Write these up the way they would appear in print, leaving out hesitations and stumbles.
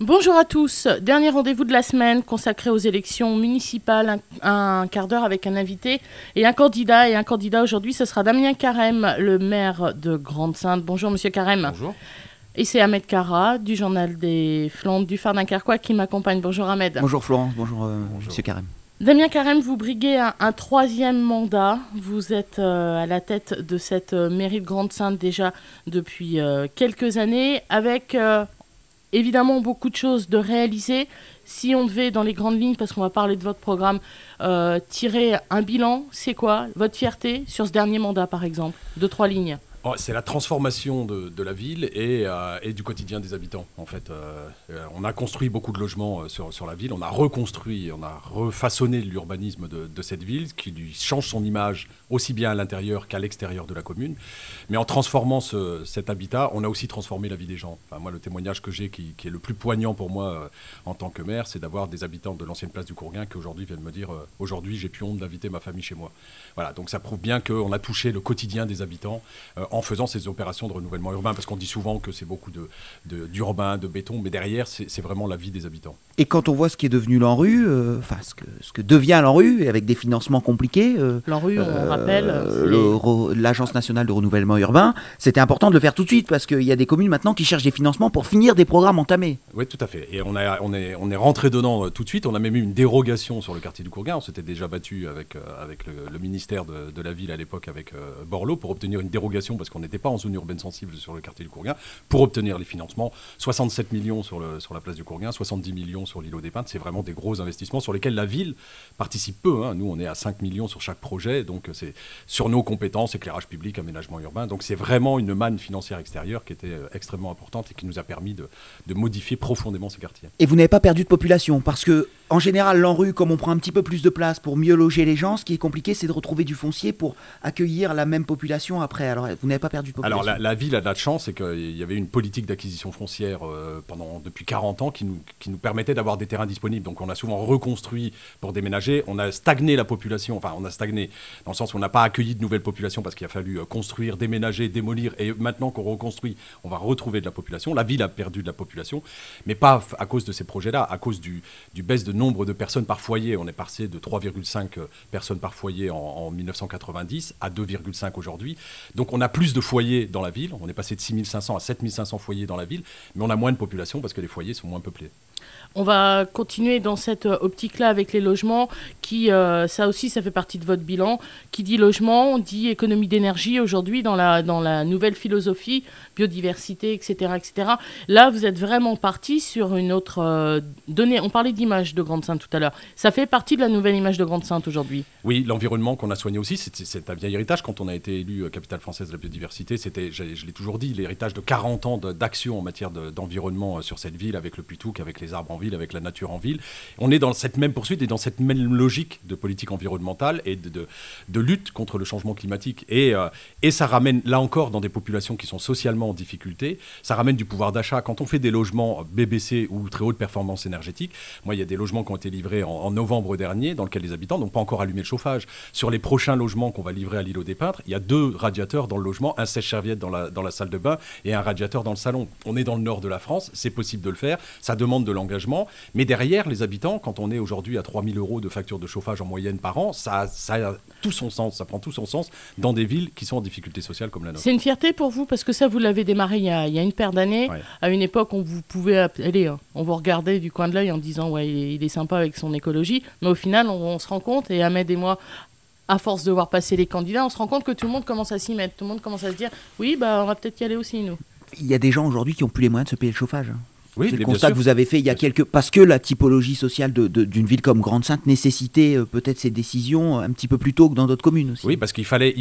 Bonjour à tous. Dernier rendez-vous de la semaine consacré aux élections municipales. Un quart d'heure avec un invité et un candidat. Et un candidat aujourd'hui, ce sera Damien Carême, le maire de Grande-Synthe. Bonjour Monsieur Carême. Bonjour. Et c'est Ahmed Kara du Journal des Flandres du Phare Dunkerquois qui m'accompagne. Bonjour Ahmed. Bonjour Florence, bonjour. Monsieur Carême. Damien Carême, vous briguez un troisième mandat. Vous êtes à la tête de cette mairie de Grande-Synthe déjà depuis quelques années avec... évidemment, beaucoup de choses de réaliser. Si on devait, dans les grandes lignes, parce qu'on va parler de votre programme, tirer un bilan, c'est quoi votre fierté sur ce dernier mandat, par exemple? 2-3 lignes. C'est la transformation de la ville et du quotidien des habitants. En fait, on a construit beaucoup de logements sur la ville, on a reconstruit, on a refaçonné l'urbanisme de cette ville qui lui change son image aussi bien à l'intérieur qu'à l'extérieur de la commune. Mais en transformant cet habitat, on a aussi transformé la vie des gens. Enfin, moi, le témoignage que j'ai qui est le plus poignant pour moi en tant que maire, c'est d'avoir des habitants de l'ancienne place du Courguin qui aujourd'hui viennent me dire aujourd'hui, j'ai plus honte d'inviter ma famille chez moi. Voilà, donc ça prouve bien qu'on a touché le quotidien des habitants en faisant ces opérations de renouvellement urbain, parce qu'on dit souvent que c'est beaucoup d'urbain, de béton, mais derrière, c'est vraiment la vie des habitants. Et quand on voit ce qui est devenu l'ANRU, ce que devient l'ANRU, avec des financements compliqués, l'ANRU, on rappelle, l'Agence nationale de renouvellement urbain, c'était important de le faire tout de suite, parce qu'il y a des communes maintenant qui cherchent des financements pour finir des programmes entamés. Oui, tout à fait. Et on est rentré dedans tout de suite. On a même eu une dérogation sur le quartier du Courguin. On s'était déjà battu avec le ministère de la ville à l'époque, avec Borloo, pour obtenir une dérogation, parce qu'on n'était pas en zone urbaine sensible sur le quartier du Courguin, pour obtenir les financements. 67 millions sur la place du Courguin, 70 millions sur l'îlot des Peintres. C'est vraiment des gros investissements sur lesquels la ville participe peu. Nous, on est à 5 millions sur chaque projet. Donc, c'est sur nos compétences, éclairage public, aménagement urbain. Donc, c'est vraiment une manne financière extérieure qui était extrêmement importante et qui nous a permis de modifier profondément ces quartiers. Et vous n'avez pas perdu de population, parce que en général, l'ANRU, comme on prend un petit peu plus de place pour mieux loger les gens, ce qui est compliqué, c'est de retrouver du foncier pour accueillir la même population après. Alors, vous n'avez pas perdu de population. Alors, la ville a de la chance, c'est qu'il y avait une politique d'acquisition foncière depuis 40 ans qui nous permettait d'avoir des terrains disponibles. Donc, on a souvent reconstruit pour déménager. On a stagné la population. Enfin, on a stagné dans le sens où on n'a pas accueilli de nouvelles populations parce qu'il a fallu construire, déménager, démolir. Et maintenant qu'on reconstruit, on va retrouver de la population. La ville a perdu de la population, mais pas à cause de ces projets-là, à cause du baisse de nombre de personnes par foyer. On est passé de 3,5 personnes par foyer en 1990 à 2,5 aujourd'hui. Donc on a plus de foyers dans la ville. On est passé de 6 500 à 7 500 foyers dans la ville, mais on a moins de population parce que les foyers sont moins peuplés. On va continuer dans cette optique-là avec les logements, ça aussi, ça fait partie de votre bilan. Qui dit logement, on dit économie d'énergie aujourd'hui dans la nouvelle philosophie, biodiversité, etc., etc. Là, vous êtes vraiment parti sur une autre donnée. On parlait d'image de Grande-Synthe tout à l'heure. Ça fait partie de la nouvelle image de Grande-Synthe aujourd'hui. Oui, l'environnement qu'on a soigné aussi, c'est un vieil héritage. Quand on a été élu capitale française de la biodiversité, c'était, je l'ai toujours dit, l'héritage de 40 ans d'action en matière d'environnement sur cette ville, avec le Puy-Touc, avec les arbres en ville, avec la nature en ville. On est dans cette même poursuite et dans cette même logique de politique environnementale et de lutte contre le changement climatique. Et ça ramène, là encore, dans des populations qui sont socialement en difficulté, ça ramène du pouvoir d'achat. Quand on fait des logements BBC ou très haute performance énergétique, moi, il y a des logements qui ont été livrés en novembre dernier, dans lesquels les habitants n'ont pas encore allumé le chauffage. Sur les prochains logements qu'on va livrer à l'îlot des Peintres, il y a 2 radiateurs dans le logement, un sèche-serviette dans la salle de bain et un radiateur dans le salon. On est dans le nord de la France, c'est possible de le faire, ça demande de l'engagement. Mais derrière, les habitants, quand on est aujourd'hui à 3 000 € de facture de chauffage en moyenne par an, ça a tout son sens, ça prend tout son sens dans des villes qui sont en difficulté sociale comme la nôtre. C'est une fierté pour vous parce que ça, vous l'avez démarré il y a une paire d'années. Ouais. À une époque, on vous regardait du coin de l'œil en disant ouais, il est sympa avec son écologie. Mais au final, on se rend compte, et Ahmed et moi, à force de voir passer les candidats, on se rend compte que tout le monde commence à s'y mettre. Tout le monde commence à se dire oui, on va peut-être y aller aussi, nous. Il y a des gens aujourd'hui qui n'ont plus les moyens de se payer le chauffage. Oui, c'est le constat que vous avez fait il y a parce que la typologie sociale d'une ville comme Grande-Synthe nécessitait peut-être ces décisions un petit peu plus tôt que dans d'autres communes aussi. Oui, parce qu'il fallait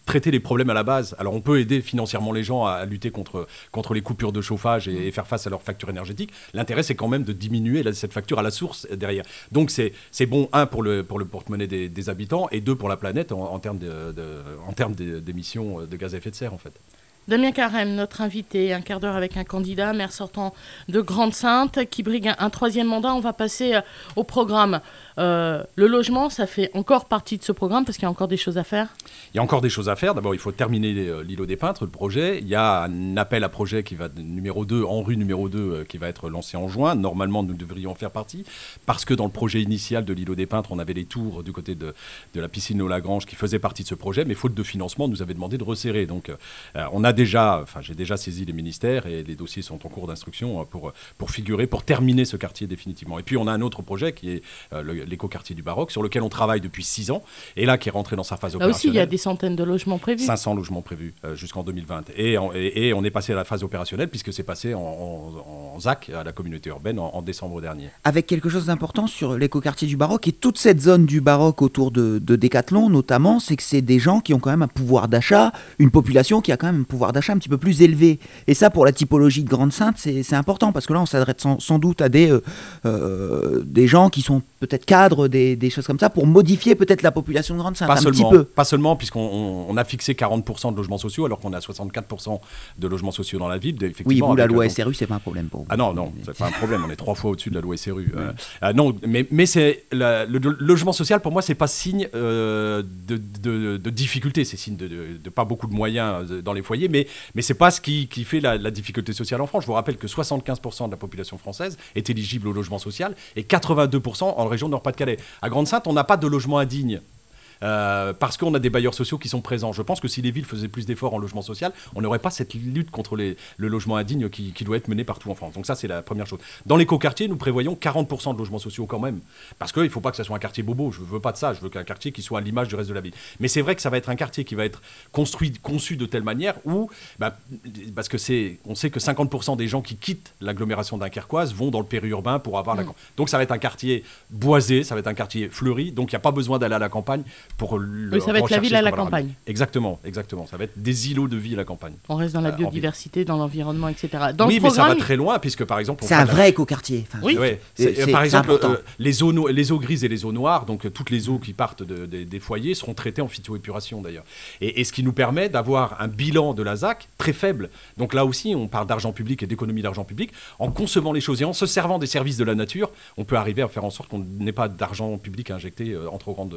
traiter les problèmes à la base. Alors on peut aider financièrement les gens à lutter contre les coupures de chauffage et faire face à leurs factures énergétiques. L'intérêt, c'est quand même de diminuer cette facture à la source derrière. Donc c'est bon, 1, pour le porte-monnaie des habitants, et 2, pour la planète en termes d'émissions de gaz à effet de serre, en fait. Damien Carême, notre invité, un quart d'heure avec un candidat, maire sortant de Grande-Synthe, qui brigue un troisième mandat. On va passer au programme. Le logement, ça fait encore partie de ce programme parce qu'il y a encore des choses à faire. Il y a encore des choses à faire. D'abord, il faut terminer l'îlot des Peintres, le projet. Il y a un appel à projet qui va numéro 2, en rue numéro 2, qui va être lancé en juin. Normalement, nous devrions en faire partie parce que dans le projet initial de l'îlot des Peintres, on avait les tours du côté de la piscine au Lagrange qui faisaient partie de ce projet, mais faute de financement, on nous avait demandé de resserrer. Donc, j'ai déjà saisi les ministères et les dossiers sont en cours d'instruction pour figurer, pour terminer ce quartier définitivement. Et puis, on a un autre projet qui est l'écoquartier du Baroque, sur lequel on travaille depuis 6 ans, et là qui est rentré dans sa phase opérationnelle. Là aussi, il y a des centaines de logements prévus. 500 logements prévus jusqu'en 2020. Et on est passé à la phase opérationnelle, puisque c'est passé en ZAC, à la communauté urbaine, en décembre dernier. Avec quelque chose d'important sur l'écoquartier du Baroque, et toute cette zone du Baroque autour de Décathlon, notamment, c'est que c'est des gens qui ont quand même un pouvoir d'achat, une population qui a quand même un pouvoir d'achat un petit peu plus élevé. Et ça, pour la typologie de Grande-Synthe, c'est important, parce que là, on s'adresse sans doute à des gens qui sont peut-être cadres, des choses comme ça, pour modifier peut-être la population de Grande-Synthe petit peu. Pas seulement, puisqu'on a fixé 40% de logements sociaux, alors qu'on a 64% de logements sociaux dans la ville. Oui, vous, la loi SRU, c'est pas un problème pour vous. Ah non, c'est pas un problème, on est 3 fois au-dessus de la loi SRU. Non, mais c'est le logement social, pour moi, c'est pas signe de difficulté, c'est signe de pas beaucoup de moyens dans les foyers, mais c'est pas ce qui fait la difficulté sociale en France. Je vous rappelle que 75% de la population française est éligible au logement social et 82% en région Nord-Pas-de-Calais. À Grande-Synthe, on n'a pas de logement indigne. Parce qu'on a des bailleurs sociaux qui sont présents. Je pense que si les villes faisaient plus d'efforts en logement social, on n'aurait pas cette lutte contre le logement indigne qui doit être menée partout en France. Donc ça, c'est la première chose. Dans l'écoquartier, nous prévoyons 40% de logements sociaux quand même. Parce qu'il ne faut pas que ça soit un quartier bobo. Je ne veux pas de ça. Je veux qu'un quartier qui soit à l'image du reste de la ville. Mais c'est vrai que ça va être un quartier qui va être conçu de telle manière où, parce que on sait que 50% des gens qui quittent l'agglomération dunkerquoise vont dans le périurbain pour avoir Donc ça va être un quartier boisé, ça va être un quartier fleuri. Donc il n'y a pas besoin d'aller à la campagne. Ça va être la ville à la campagne. Exactement. Ça va être des îlots de vie à la campagne. On reste dans la biodiversité, dans l'environnement, etc. Mais ça va très loin, puisque par exemple... C'est un vrai écoquartier. Par exemple, les eaux grises et les eaux noires, donc toutes les eaux qui partent des foyers, seront traitées en phytoépuration d'ailleurs. Et ce qui nous permet d'avoir un bilan de la ZAC très faible. Donc là aussi, on parle d'argent public et d'économie d'argent public. En concevant les choses et en se servant des services de la nature, on peut arriver à faire en sorte qu'on n'ait pas d'argent public injecté en trop grande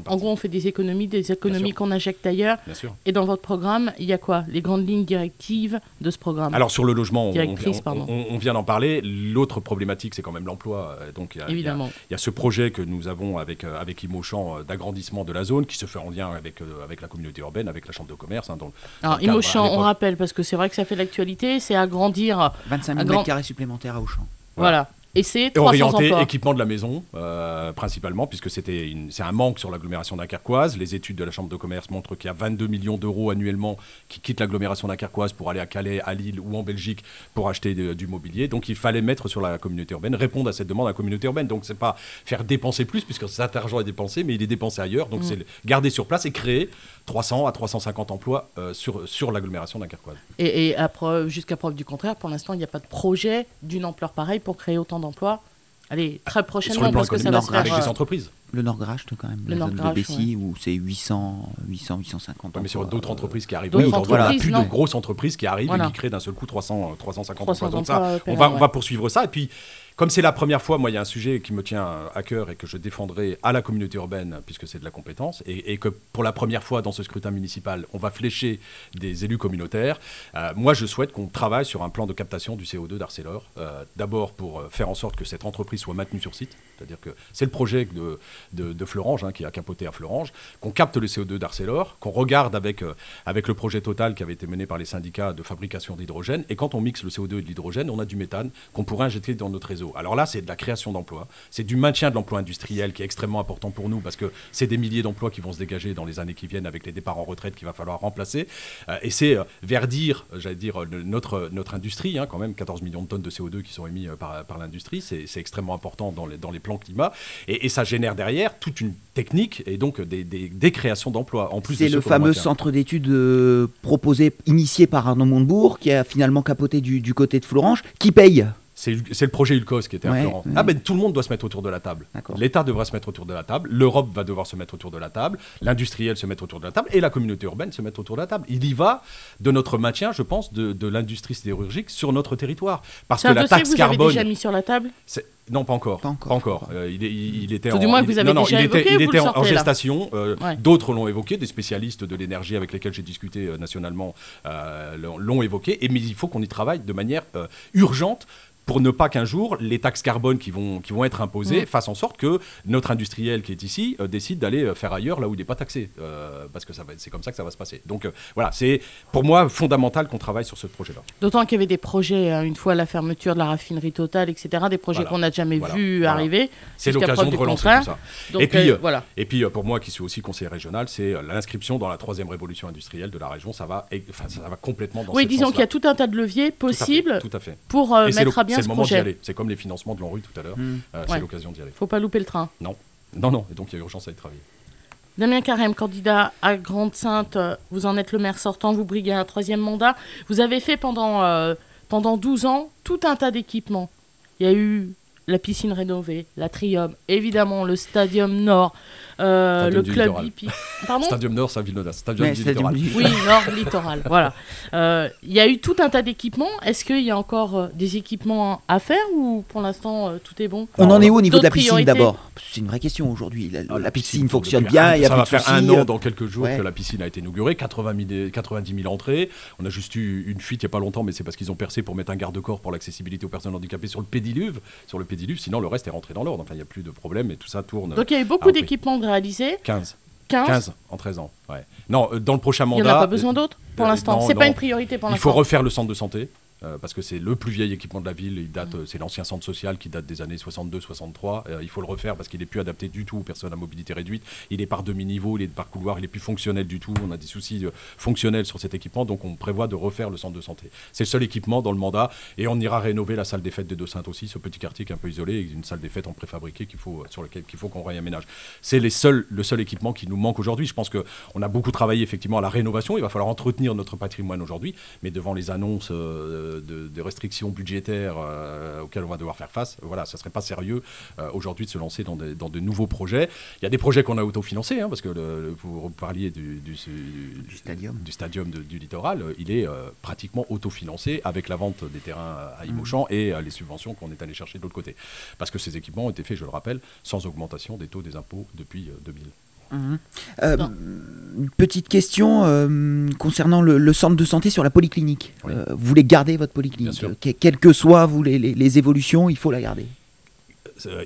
partie. En gros, on fait des économies qu'on injecte ailleurs. Et dans votre programme, il y a quoi? Les grandes lignes directives de ce programme? Alors sur le logement, on vient d'en parler. L'autre problématique, c'est quand même l'emploi. Donc il y a ce projet que nous avons avec Imochamp d'agrandissement de la zone qui se fait en lien avec la communauté urbaine, avec la chambre de commerce. Alors Imochamp, on rappelle, parce que c'est vrai que ça fait l'actualité, c'est agrandir... 25 000 mètres carrés supplémentaires à Auchan. Voilà. Et c'est 300 orienté emplois. Équipement de la maison, principalement, puisque c'est un manque sur l'agglomération dunkerquoise. Les études de la Chambre de commerce montrent qu'il y a 22 millions d'euros annuellement qui quittent l'agglomération dunkerquoise pour aller à Calais, à Lille ou en Belgique pour acheter du mobilier. Donc il fallait mettre sur la communauté urbaine, répondre à cette demande à la communauté urbaine. Donc c'est pas faire dépenser plus, puisque cet argent est dépensé, mais il est dépensé ailleurs. Donc c'est garder sur place et créer 300 à 350 emplois sur l'agglomération dunkerquoise. Et jusqu'à preuve du contraire, pour l'instant, il n'y a pas de projet d'une ampleur pareille pour créer autant d'emplois. Allez, très prochainement, parce que ça va se faire... Avec des entreprises. Le Nord-Grage, quand même, la zone de Bessy, où c'est 850 mais sur d'autres entreprises qui arrivent. Plus de grosses entreprises qui arrivent et qui créent d'un seul coup 350 emplois. Donc ça, on va poursuivre ça. Et puis, comme c'est la première fois, moi, il y a un sujet qui me tient à cœur et que je défendrai à la communauté urbaine, puisque c'est de la compétence, et que pour la première fois dans ce scrutin municipal, on va flécher des élus communautaires. Moi, je souhaite qu'on travaille sur un plan de captation du CO2 d'Arcelor. D'abord pour faire en sorte que cette entreprise soit maintenue sur site. C'est-à-dire que c'est le projet de Florange, qui a capoté à Florange, qu'on capte le CO2 d'Arcelor, qu'on regarde avec le projet Total qui avait été mené par les syndicats de fabrication d'hydrogène. Et quand on mixe le CO2 et de l'hydrogène, on a du méthane qu'on pourrait injecter dans notre réseau. Alors là, c'est de la création d'emplois, c'est du maintien de l'emploi industriel qui est extrêmement important pour nous parce que c'est des milliers d'emplois qui vont se dégager dans les années qui viennent avec les départs en retraite qu'il va falloir remplacer. Et c'est verdir, j'allais dire, notre industrie, quand même, 14 millions de tonnes de CO2 qui sont émis par l'industrie, c'est extrêmement important dans les plans climat. Et ça génère derrière toute une technique et donc des créations d'emplois. En plus, c'est le fameux centre d'études initié par Arnaud Montebourg qui a finalement capoté du côté de Florange, qui paye. C'est le projet ULCOS qui était à Florence. Ah ben tout le monde doit se mettre autour de la table. L'État devrait se mettre autour de la table, l'Europe va devoir se mettre autour de la table, l'industriel se mettre autour de la table et la communauté urbaine se mettre autour de la table. Il y va de notre maintien, je pense, de l'industrie sidérurgique sur notre territoire. Parce que la taxe carbone... que vous avez déjà mis sur la table ? Non, pas encore. Il était Tout du moins que vous avez déjà évoqué, il était en sortez, gestation. D'autres l'ont évoqué, des spécialistes de l'énergie avec lesquels j'ai discuté nationalement l'ont évoqué. Mais il faut qu'on y travaille de manière urgente pour ne pas qu'un jour, les taxes carbone qui vont être imposées fassent en sorte que notre industriel qui est ici décide d'aller faire ailleurs, là où il n'est pas taxé. Parce que c'est comme ça que ça va se passer. Donc voilà, c'est pour moi fondamental qu'on travaille sur ce projet-là. D'autant qu'il y avait des projets, une fois la fermeture de la raffinerie Total, etc., des projets qu'on n'a jamais vus arriver. C'est l'occasion de relancer tout ça. Donc, et puis pour moi, qui suis aussi conseiller régional, c'est l'inscription dans la 3e révolution industrielle de la région. Ça va complètement dans ce sens-là. Oui, disons qu'il y a tout un tas de leviers possibles tout à fait. Pour mettre à bien c'est le moment d'y aller. C'est comme les financements de l'ANRU tout à l'heure. C'est l'occasion d'y aller. Faut pas louper le train. Non. Et donc il y a urgence à y travailler. Damien Carême, candidat à Grande-Synthe, vous en êtes le maire sortant, vous briguez un 3e mandat. Vous avez fait pendant 12 ans tout un tas d'équipements. Il y a eu la piscine rénovée, l'atrium, évidemment le Stadium Nord, le club hippique. Pardon ? Stadium Nord, c'est un Villeneuve. Stadium du littoral. Oui, Nord, littoral, voilà. Il y a eu tout un tas d'équipements. Est-ce qu'il y a encore des équipements à faire ou pour l'instant tout est bon ? On en est où au niveau de la piscine d'abord ? C'est une vraie question aujourd'hui. La piscine fonctionne bien. Ça va faire un an dans quelques jours que la piscine a été inaugurée. 90 000 entrées. On a juste eu une fuite il n'y a pas longtemps, mais c'est parce qu'ils ont percé pour mettre un garde-corps pour l'accessibilité aux personnes handicapées sur le pédiluve. Sinon le reste est rentré dans l'ordre. Enfin, il n'y a plus de problème et tout ça tourne. Donc il y a eu beaucoup d'équipements réalisés. 15 en 13 ans. Ouais. Non, dans le prochain mandat. Il n'y en a pas besoin d'autres pour l'instant. C'est pas une priorité pour l'instant. Il faut refaire le centre de santé. Parce que c'est le plus vieil équipement de la ville, c'est l'ancien centre social qui date des années 62-63, il faut le refaire parce qu'il n'est plus adapté du tout aux personnes à mobilité réduite, il est par demi-niveau, il est par couloir, il est plus fonctionnel du tout, on a des soucis fonctionnels sur cet équipement, donc on prévoit de refaire le centre de santé. C'est le seul équipement dans le mandat, et on ira rénover la salle des fêtes des Deux-Saintes aussi, ce petit quartier qui est un peu isolé, une salle des fêtes en préfabriqué sur laquelle il faut qu'on réaménage. C'est le seul équipement qui nous manque aujourd'hui. Je pense qu'on a beaucoup travaillé effectivement à la rénovation, il va falloir entretenir notre patrimoine aujourd'hui, mais devant les annonces de restrictions budgétaires auxquelles on va devoir faire face. Voilà, ça ne serait pas sérieux aujourd'hui de se lancer dans de nouveaux projets. Il y a des projets qu'on a autofinancés, parce que vous parliez du stadium du littoral, il est pratiquement autofinancé avec la vente des terrains à Imauchan et les subventions qu'on est allé chercher de l'autre côté. Parce que ces équipements ont été faits, je le rappelle, sans augmentation des taux des impôts depuis 2000. Une petite question concernant le centre de santé sur la polyclinique. Oui. Vous voulez garder votre polyclinique, quelles que soient les évolutions, il faut la garder.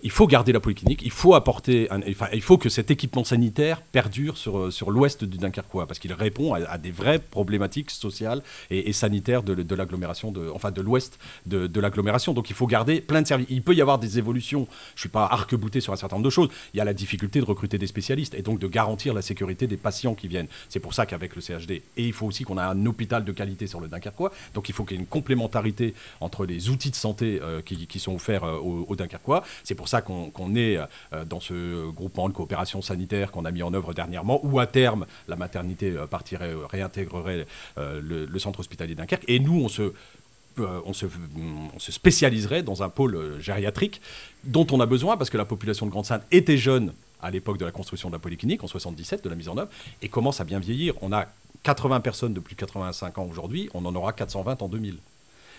Il faut garder la polyclinique, il faut que cet équipement sanitaire perdure sur l'ouest du Dunkerquois, parce qu'il répond à des vraies problématiques sociales et sanitaires de l'agglomération, de l'ouest de l'agglomération. Donc il faut garder plein de services. Il peut y avoir des évolutions, je ne suis pas arc-bouté sur un certain nombre de choses, il y a la difficulté de recruter des spécialistes et donc de garantir la sécurité des patients qui viennent. C'est pour ça qu'avec le CHD, et il faut aussi qu'on ait un hôpital de qualité sur le Dunkerquois, donc il faut qu'il y ait une complémentarité entre les outils de santé qui sont offerts au Dunkerquois. C'est pour ça qu'on est dans ce groupement de coopération sanitaire qu'on a mis en œuvre dernièrement, où à terme, la maternité réintégrerait le centre hospitalier de Dunkerque. Et nous, on se spécialiserait dans un pôle gériatrique dont on a besoin, parce que la population de Grande-Synthe était jeune à l'époque de la construction de la polyclinique, en 77, de la mise en œuvre, et commence à bien vieillir. On a 80 personnes de plus de 85 ans aujourd'hui, on en aura 420 en 2000.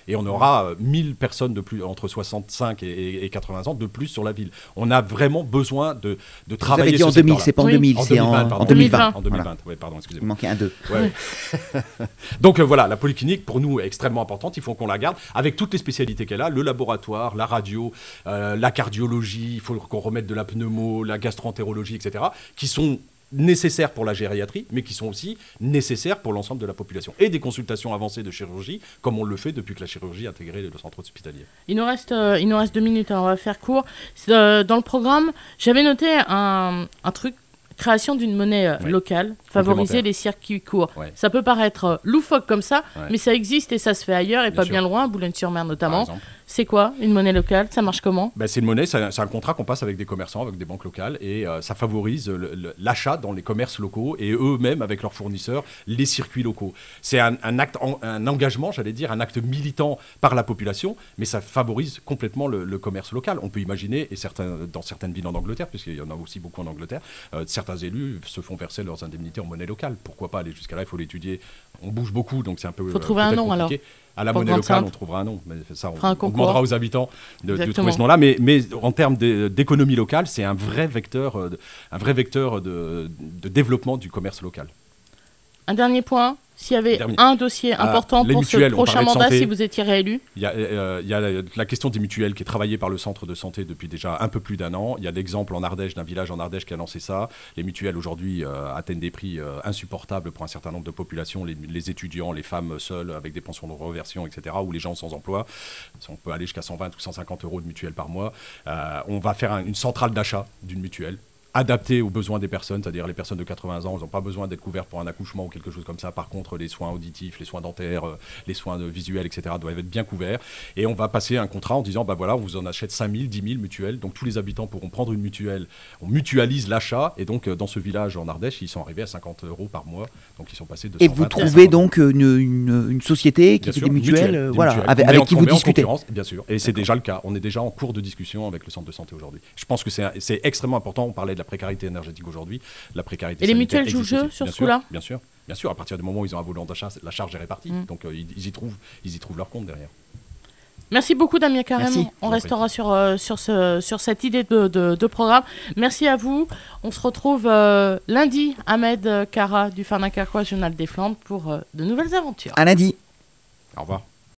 Et on aura 1000 personnes de plus, entre 65 et 80 ans de plus sur la ville. On a vraiment besoin de travailler sur ce secteur-là. En 2000, c'est pas en 2000, c'est en 2020. En 2020, oui, pardon, excusez-moi. Il manquait un 2. Ouais. Donc voilà, la polyclinique, pour nous, est extrêmement importante. Il faut qu'on la garde avec toutes les spécialités qu'elle a, le laboratoire, la radio, la cardiologie, il faut qu'on remette de la pneumo, la gastroentérologie, etc., qui sont nécessaires pour la gériatrie, mais qui sont aussi nécessaires pour l'ensemble de la population. Et des consultations avancées de chirurgie, comme on le fait depuis que la chirurgie a intégré le centre hospitalier. Il nous reste 2 minutes, on va faire court. Dans le programme, j'avais noté un truc, création d'une monnaie locale, favoriser les circuits courts. Ouais. Ça peut paraître loufoque comme ça, mais ça existe et ça se fait ailleurs, et bien pas sûr. Bien loin, à Boulogne-sur-Mer notamment. C'est quoi une monnaie locale? Ça marche comment? C'est une monnaie, c'est un contrat qu'on passe avec des commerçants, avec des banques locales, et ça favorise l'achat dans les commerces locaux et eux-mêmes, avec leurs fournisseurs, les circuits locaux. C'est un engagement, j'allais dire, un acte militant par la population, mais ça favorise complètement le commerce local. On peut imaginer, et dans certaines villes en Angleterre, puisqu'il y en a aussi beaucoup en Angleterre, certains élus se font verser leurs indemnités en monnaie locale. Pourquoi pas aller jusqu'à là? Il faut l'étudier. On bouge beaucoup, donc c'est un peu faut trouver un nom compliqué. Alors. À la monnaie locale, on trouvera un nom. Mais ça, on demandera aux habitants de trouver ce nom-là. Mais en termes d'économie locale, c'est un vrai vecteur de développement du commerce local. Un dernier point. S'il y avait un dossier important pour ce prochain mandat, si vous étiez réélu? Il y a la question des mutuelles qui est travaillée par le centre de santé depuis déjà un peu plus d'un an. Il y a l'exemple en Ardèche d'un village en Ardèche qui a lancé ça. Les mutuelles aujourd'hui atteignent des prix insupportables pour un certain nombre de populations, les étudiants, les femmes seules avec des pensions de reversion, etc., ou les gens sans emploi. On peut aller jusqu'à 120 ou 150 euros de mutuelle par mois. On va faire une centrale d'achat d'une mutuelle, adapté aux besoins des personnes, c'est-à-dire les personnes de 80 ans, elles n'ont pas besoin d'être couvertes pour un accouchement ou quelque chose comme ça. Par contre, les soins auditifs, les soins dentaires, les soins visuels, etc. doivent être bien couverts. Et on va passer un contrat en disant, on vous en achète 5 000, 10 000 mutuelles. Donc tous les habitants pourront prendre une mutuelle. On mutualise l'achat. Et donc dans ce village en Ardèche, ils sont arrivés à 50 euros par mois. Donc ils sont passés de 120 Et vous trouvez donc une société qui fait des mutuelles, avec qui vous discutez? Bien sûr. Et c'est déjà le cas. On est déjà en cours de discussion avec le centre de santé aujourd'hui. Je pense que c'est extrêmement important. On parlait de la précarité énergétique aujourd'hui, la précarité. Et les mutuelles jouent le jeu sur ce coup-là? Bien sûr. À partir du moment où ils ont un volant d'achat, la charge est répartie. Donc ils y trouvent leur compte derrière. Merci beaucoup Damien Carême. On restera sur cette idée de programme. Merci à vous. On se retrouve lundi, Ahmed Kara du Farnacarquois Journal des Flandres, pour de nouvelles aventures. À lundi. Au revoir.